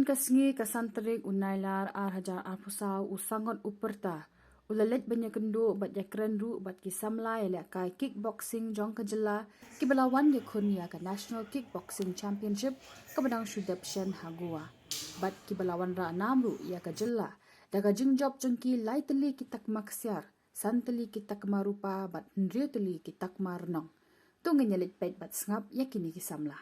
kasngi kasanterik unailar arhajar arpusau usangot uperta. Ulalet banyak kendo bat yakren ru bat kisamla elak kai kickboxing jong kejela kibelawan yakun ya ke National Kickboxing Championship kebedang Shudep Shen Hagua. Bat kibelawan ra namru ya kejela daga jingjob jengki lai teli kitak maksiar san teli kitak marupa bat ndriu teli kitak marnong. Tungin nyalit pet bat sngap yakini kisamla.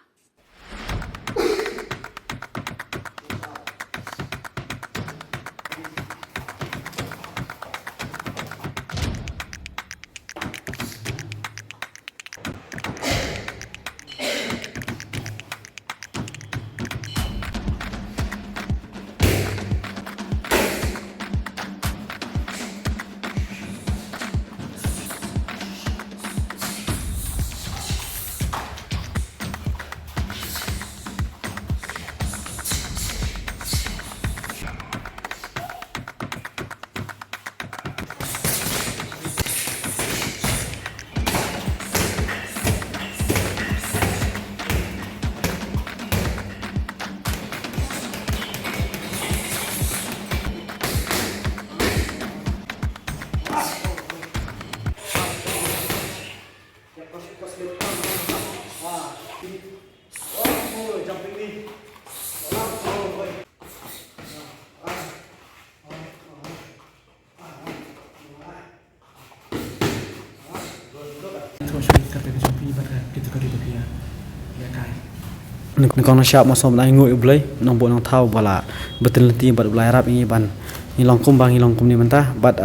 Nong siap masom nang ngui ublai nong bo nong thau bala betul nanti bat ulai rap ini ban ngilong kum ni mentah bat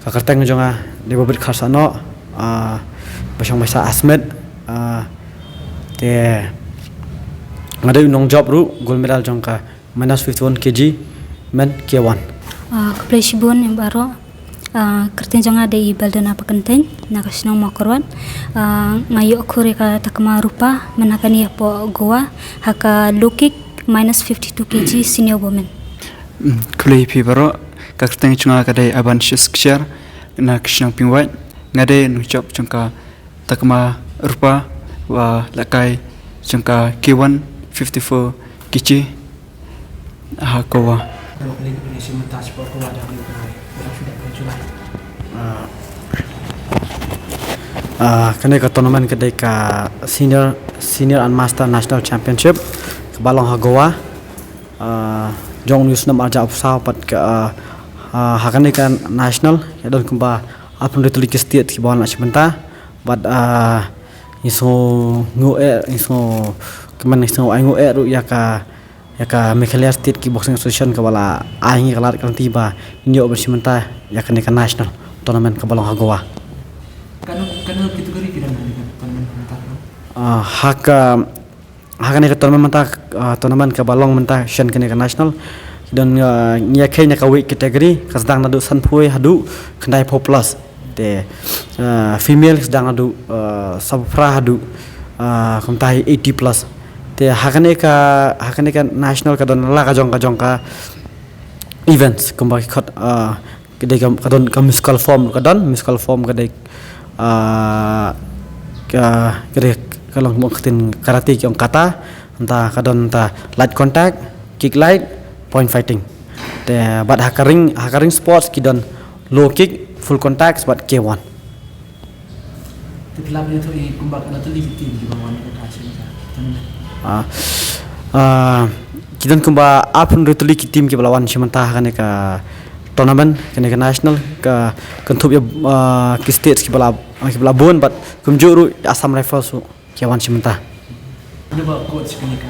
kakarteng jonga de bobit kharsano basang masa Ahmed te ngadai nong job ru gold medal jongka minus 51 kg men K1 keplay sibun yang baru kertin jonga de ibaldana pakenteng nakasnong makorwan ngayo kure ka takma rupa menakani po goa haka lukik minus 52 kg senior woman kulay pi baro kertin jonga kadai aban shiskshar nakasnong pingwat ngade nucap jongka takma rupa wa lakai jongka K1 54 kg hakowa kene ka tournament kedai ka senior and master national championship ke balong hagoa jong news nam aja upsau pat ka hakane kan national ya don kumba apun retuli ke state ki bawang sebentar but iso ngoe iso kemen iso ai ngoe ru ya ka Meghalaya State Kickboxing Association ka bala ai kalat kan tiba inyo bersimenta ya kan national tournament ke balong hagoa Kanu kategori kita nanti tournament mentah. Haka ni tournament ke balong mentah shen kene ke national dan nya kenya ka week kategori kasdang nadu sanpui hadu kendai plus te female sedang adu sabra hadu kumtai 80 plus te hakane ka national ka don la ka jong ka events kumba khot kedai ka don ka musical form kedai kedai kalong muktin karate ki kata entah kadon entah light contact kick light point fighting te bad hakaring sports ki don low kick full contact but K1 Kelab itu kumbak na tuli tim di bawah ni kasih kita kumba apun retuli ki tim ki balawan sementah kane ka tournament kene ka national ka kentup ya ki state ki bala bon but kumjuru Assam Rifles ki wan sementah ini bawa coach kene ka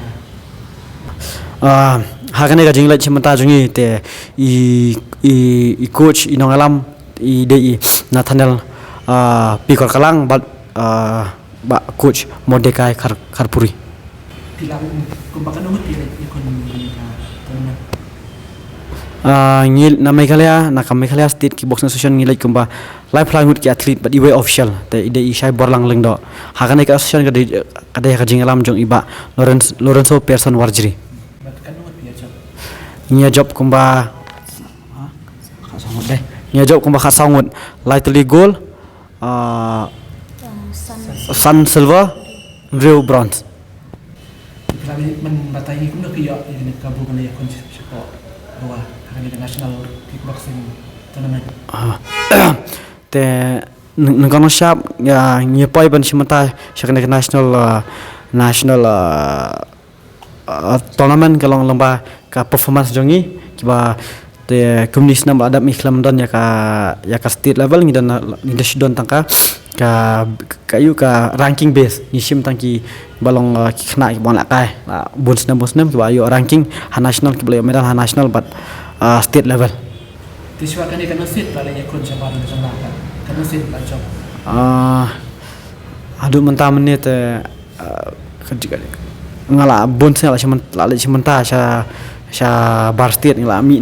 hakane ka jingla sementah jungi te i coach inong alam i dei Nathaniel pikor kalang but ba coach Modekai Karpuri Kelab kumbak anu pilih ikon ka tournament ngil na Meghalaya State Kickboxing Association ngilai kumba lifeline hut ki athlete but iwe official te ide i shai borlang lengdo hakane ka association kadai ka jingalam jong iba Lorenzo Pearson Warjri nya job kumba khasangut lightly gold sun silver real bronze kami membatai ini kuno kiyo ini kabur kali ya kunci sepak Goa akan di national kickboxing tournament. Te nengkano siap ya nyepai ban simata syakna national tournament kalong lomba ka performance jongi kiba te komunis nam adab iklam don ya ka state level ni dan sidon tangka kayu ka ranking base ni sim tangki balong kena bon la kai bons nam kiba ayo ranking national kiba medal national but state level. Tiswa kan ikan usit balik ya kun sabar nasional kan usit lah job. Aduh mentah menit kerja ngala bon saya lah sementara saya bar state ngala mi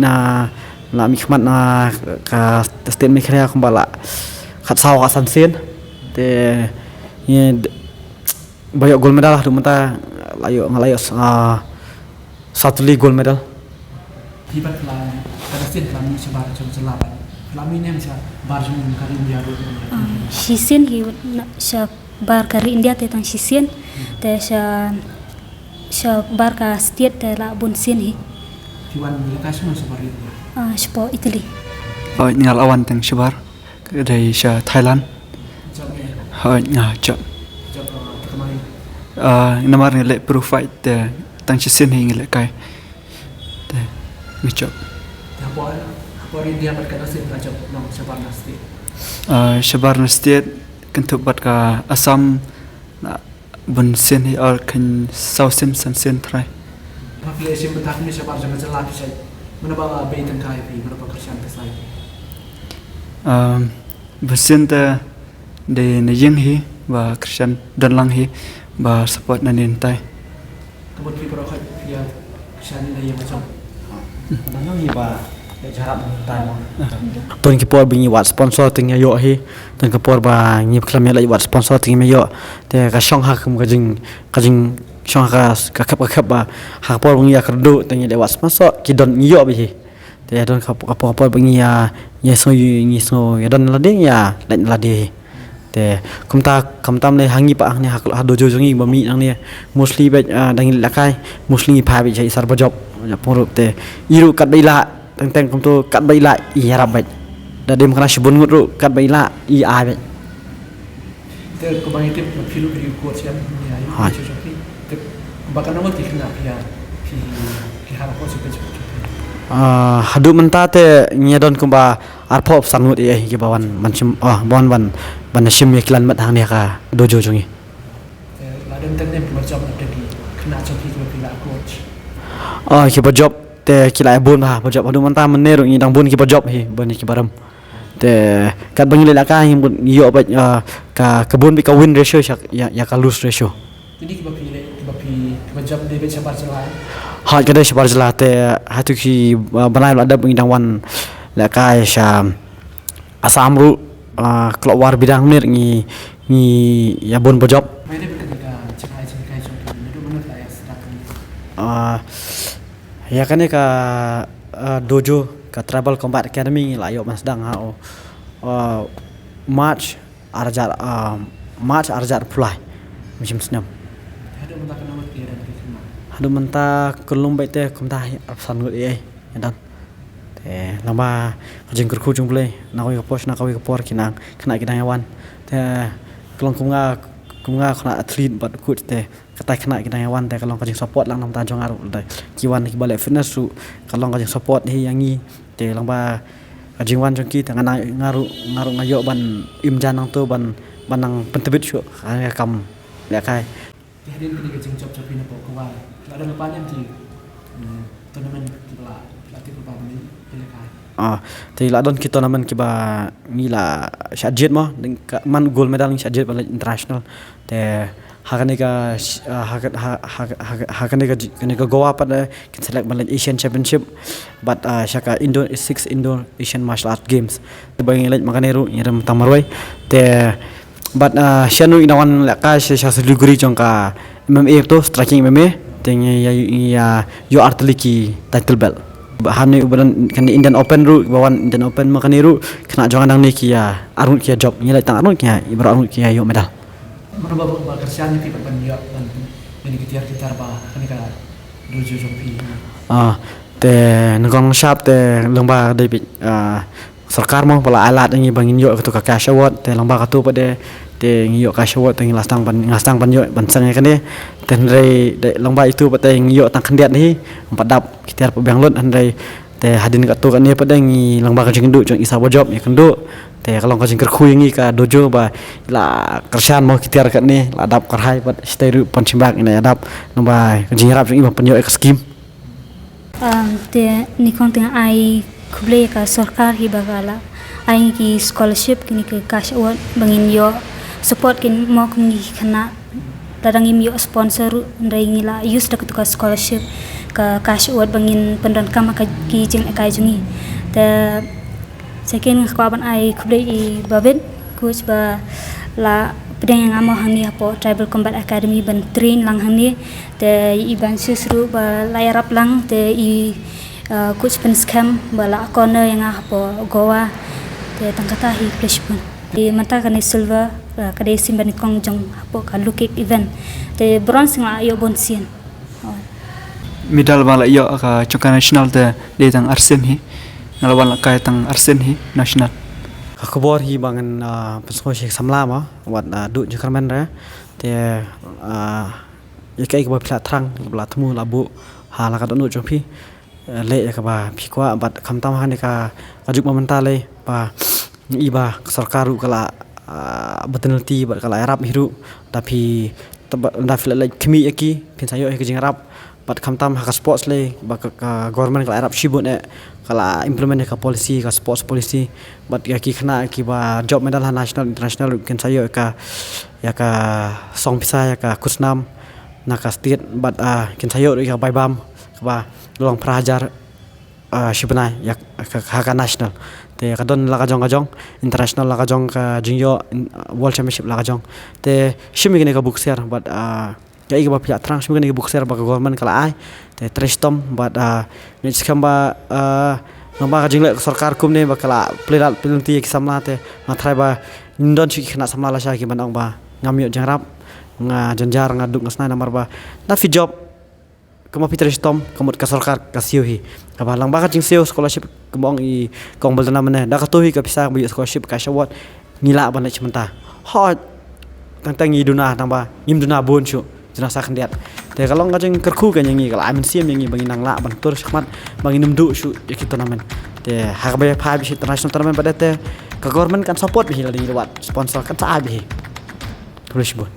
khmat na ka state mi kaya kumbala kat saw ka sansen te ni banyak gold medal lah mentah ngalayo satu li gold medal. Hibat lah kan usit kami sabar job selaban. Kami ni macam bar jom kari India tu. Sisian hi sa bar kari India te tang sisian te sa bar ka state te la bun sin hi Kiwan lekas mana sabar itu. spo Italy. Ngal awan teng Shabar dari Sha Thailand. Job ni. Job. Job kemarin. Namar ni le pro fight tang Chisin hi le kai. Job. Apa India berkata usit lah job nong sabar nasti. Shabar State kentuk bat ka Assam na bun sin hi or kan South Sin san sin try. Population betak ni sabar jangan jelas saya. Mana bawa bayi tengkai pi, mana bawa kerjaan kesai. Bun sin ta de nejeng hi ba Christian dan lang hi ba support na nintai. Kebun pi berokok dia kerjaan ini yang macam. Nang ni ba jarap time ton ki por bingi wat sponsor ting yo hi ton ki por ba ngi klam ya wat sponsor ting me yo te ka shong ha kum ka jing shong ka kap ba ha por bingi ya kerdu ting le wat sponsor ki don yo bi hi te don ka por bingi ya so ya don la de ya la de te kum tam le hangi pa ni ha dojo jongi ba mi nang ni mostly ba dang la kai mostly pha bi jai sar ba job ya porup te iru kat baila teng kum tu kat baila I harap baik dadem kana shibun nguru kat baila I a baik Te kebang itu filu di kuat siam ya. Itu seperti te bahkan nama tikna ya. Ki harap kau seperti itu. hadu menta te nyadon kumba arpop sangut ye ki bawan mancim ban shim ye klan mat hang ne ka dojo jongi Laden tengnem berjob nak pergi kena job itu bila coach. ki job te ki lai bun ha job hadu menta meneru ngi dang bun ki job hi ban ki baram te kat bangi le ka hi yo ba ka kebun bi ka win ratio ya ka lose ratio. Jadi kita job dia sabar celai. Ha kada sabar jela te hatu ki banai ada bangi dang wan le ka sha asam ru keluar bidang mir ngi ya bun job. Mai dia ketika cekai job itu benar lah ya sedang. Ya kan ka dojo ka Tribal Combat Academy la yo mas dang ha March arjar pulai macam senam Ada mentah kena mati dan kena. hadu menta kulum bai te kum ta san ngut ye dan te lama jing kurku jung play na ko pos na ko por kinang kena yawan te kelong kumnga kena athlete bat kut te kata kena yawan te kalong kajing support lang nam ta jong aru te kiwan ki balik fitness su kalong kajing support hi yangi te lang ba kajing wan jong ki tangan ngaru ngayo ban imjan nang tu ban nang pentebit su kam le kai Hadir ketika job ini pok kawal. Ada lepasnya di turnamen kita latih beberapa ini bila kai. Te la don kita naman ki ba ni la shadjet mo man gold medal ni shadjet bal international te hakane ka goa pa can select bal Asian Championship but shaka Indo 6 Indo Asian Martial Art Games te ba ngelet makaneru ngiram tamaroi te but shanu inawan la ka sha siliguri jongka MMA to striking MMA teng ya yo artliki title belt bahane ubaran kan Indian Open ru bawan Indian Open makaniru kena jangan nang ni kia arun kia job ni lai tang arun kia ibra arun kia yo medal Mana bawa kerjaan ni pipa banyak dan ini kita ba kan ka dojo jompi te ngong shop te lomba de sarkar mo pala alat ngi bangin yo to ka cash award te lomba ka tu pade te ngi yo cash award te ngi ngastang ban yo ban sang kan de ten rei de lomba itu pate ngi yo tang kendiat ni padap kita pa bang lut han rei te hadin ka tu kan ni pade ngi lomba ka jingdu jong isa job ya kendu te kalau ka jing kerkhui ngi ka dojo ba la kersan mo kita kan ni la dap karhai pat stay ru panchimbak ina adap lomba jing rap jing pan yo ek scheme te nikong tengah ai kuble ka sarkar hi bagala ai ki scholarship kini ke cash award bangin yo support kin mo kini khana dadang im yo sponsor ndai ngila use dak ka scholarship ka cash award bangin pendan kama ka ki jing ekai jungi te second ka ban ai kuble I babin coach ba la pedang yang amo hani apo tribal combat academy ban train lang hani te iban susru ba layarap lang te I coach pen scam bala corner yang apo goa te tangkata hi flashpun di mata kan silver kadai simban kong jong apo ka lukik event te bronze nga ayo bonsian medal bala yo ka choka national te tang arsen hi ngalawan kai tang arsen hi national kabor hi bangan pensko Sheikh Samla ma wat du jekarman ra te yakai ka pla thrang bla thmu labu hala ka donu jompi le ka ba phikwa bat khamtam han ka ajuk mamanta le ba iba sarkaru kala batenalti bat kala arab hiru tapi da fil le khmi yaki pin sayo ke jing arab bat khamtam ha ka sports le ba ka government kala arab shibut ne kala implement ka policy ka sports policy bat yaki khna ki ba job medal ha national international ken sayo ka ya ka song pisa ya ka kusnam na ka state bat ken sayo ka bai bam ba long prajar shibna ya ka national te ka don la ka jong international la ka jong ka jingyo world championship la ka jong te shimi ne ka boxer but ya iga ba pia trans shimi ne ka boxer ba ka government kala ai te trestom but ne skamba ngamba ka jingle sarkar kum ne ba kala plerat penalty ki samla te matrai ba ndon chi khna samla la sha ki banong ba ngamyo jangrap nga janjar ngaduk ngasna namar ba na fi job kama Peter Stom kamut ka sarkar ka siuhi ka balang baka jing siu scholarship kemong I kong balana mane da ka tuhi ka pisa bi scholarship ka shawat ngila ban chmenta hot tang ngi duna tang ba ngim duna bon chu jena sa khandiat te kalong ka jing kerku ka ngi kala amin siam ngi bangi nang la ban tur shmat bangi numdu chu yaki tournament te ha ka ba pha bi international tournament pada te ka government kan support bi hilali wat sponsor kan sa bi tulis bon